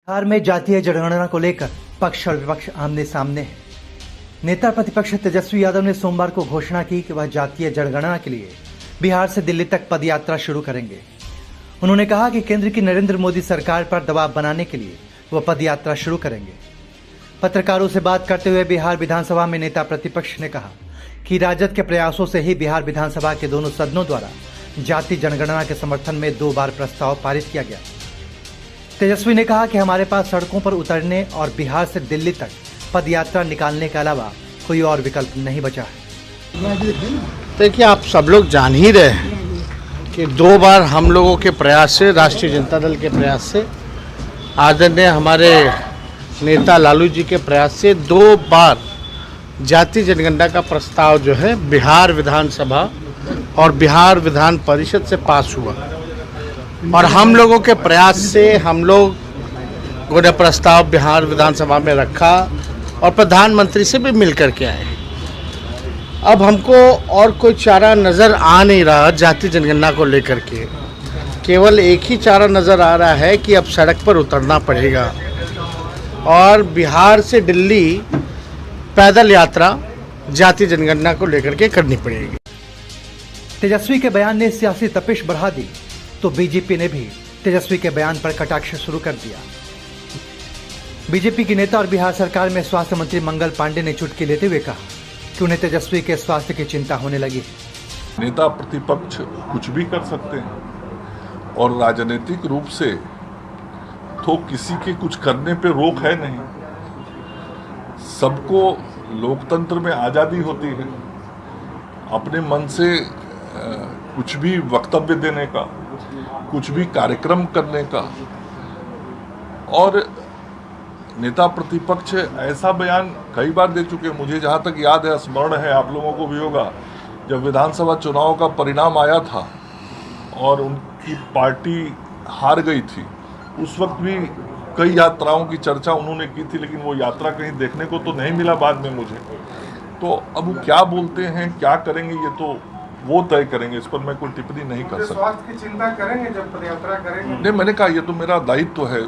बिहार में जातीय जनगणना को लेकर पक्ष और विपक्ष आमने सामने है। नेता प्रतिपक्ष तेजस्वी यादव ने सोमवार को घोषणा की कि वह जातीय जनगणना के लिए बिहार से दिल्ली तक पदयात्रा शुरू करेंगे। उन्होंने कहा कि केंद्र की नरेंद्र मोदी सरकार पर दबाव बनाने के लिए वह पदयात्रा शुरू करेंगे। पत्रकारों से बात करते हुए बिहार विधानसभा में नेता प्रतिपक्ष ने कहा कि राजद के प्रयासों से ही बिहार विधानसभा के दोनों सदनों द्वारा जातीय जनगणना के समर्थन में 2 बार प्रस्ताव पारित किया गया। तेजस्वी ने कहा कि हमारे पास सड़कों पर उतरने और बिहार से दिल्ली तक पदयात्रा निकालने के अलावा कोई और विकल्प नहीं बचा है। देखिए, आप सब लोग जान ही रहे हैं कि 2 बार हम लोगों के प्रयास से, राष्ट्रीय जनता दल के प्रयास से, आदरणीय हमारे नेता लालू जी के प्रयास से 2 बार जातीय जनगणना का प्रस्ताव जो है बिहार विधानसभा और बिहार विधान परिषद से पास हुआ। और हम लोगों के प्रयास से हम लोगों ने प्रस्ताव बिहार विधानसभा में रखा और प्रधानमंत्री से भी मिल कर के आए। अब हमको और कोई चारा नज़र आ नहीं रहा जातीय जनगणना को लेकर के। केवल एक ही चारा नज़र आ रहा है कि अब सड़क पर उतरना पड़ेगा और बिहार से दिल्ली पैदल यात्रा जातीय जनगणना को लेकर के करनी पड़ेगी। तेजस्वी के बयान ने सियासी तपिश बढ़ा दी तो बीजेपी ने भी तेजस्वी के बयान पर कटाक्ष शुरू कर दिया। बीजेपी के नेता और बिहार सरकार में स्वास्थ्य मंत्री मंगल पांडे ने चुटकी लेते हुए कहा कि उन्हें तेजस्वी के स्वास्थ्य की चिंता होने लगी है। नेता प्रतिपक्ष कुछ भी कर सकते हैं और राजनीतिक रूप से तो किसी के कुछ करने पे रोक है नहीं। सबको लोकतंत्र में आज़ादी होती है अपने मन से कुछ भी वक्तव्य देने का, कुछ भी कार्यक्रम करने का। और नेता प्रतिपक्ष ऐसा बयान कई बार दे चुके हैं। मुझे जहाँ तक याद है, स्मरण है, आप लोगों को भी होगा, जब विधानसभा चुनाव का परिणाम आया था और उनकी पार्टी हार गई थी, उस वक्त भी कई यात्राओं की चर्चा उन्होंने की थी, लेकिन वो यात्रा कहीं देखने को तो नहीं मिला बाद में मुझे। तो अब वो क्या बोलते हैं, क्या करेंगे, ये तो वो तय करेंगे। इस पर मैं कोई टिप्पणी नहीं कर सकता। स्वास्थ्य की चिंता करेंगे जब पदयात्रा करेंगे? नहीं, मैंने कहा ये तो मेरा दायित्व है।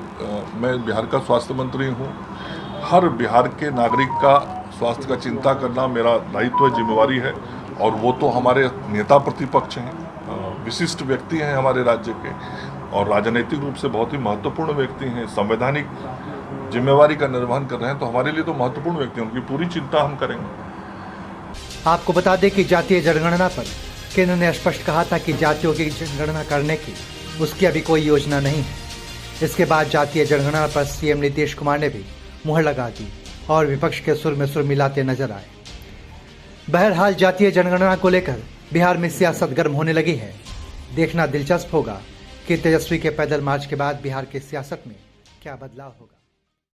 मैं बिहार का स्वास्थ्य मंत्री हूँ। हर बिहार के नागरिक का स्वास्थ्य का चिंता करना मेरा दायित्व है, जिम्मेवारी है। और वो तो हमारे नेता प्रतिपक्ष हैं, विशिष्ट व्यक्ति हैं हमारे राज्य के और राजनीतिक रूप से बहुत ही महत्वपूर्ण व्यक्ति हैं, संवैधानिक जिम्मेवारी का निर्वहन कर रहे हैं। तो हमारे लिए तो महत्वपूर्ण व्यक्ति हैं, उनकी पूरी चिंता हम करेंगे। आपको बता दें कि जातीय जनगणना पर केंद्र ने स्पष्ट कहा था कि जातियों की जनगणना करने की उसकी अभी कोई योजना नहीं है। इसके बाद जातीय जनगणना पर सीएम नीतीश कुमार ने भी मुहर लगा दी और विपक्ष के सुर में सुर मिलाते नजर आए। बहरहाल जातीय जनगणना को लेकर बिहार में सियासत गर्म होने लगी है। देखना दिलचस्प होगा कि तेजस्वी के पैदल मार्च के बाद बिहार की सियासत में क्या बदलाव होगा।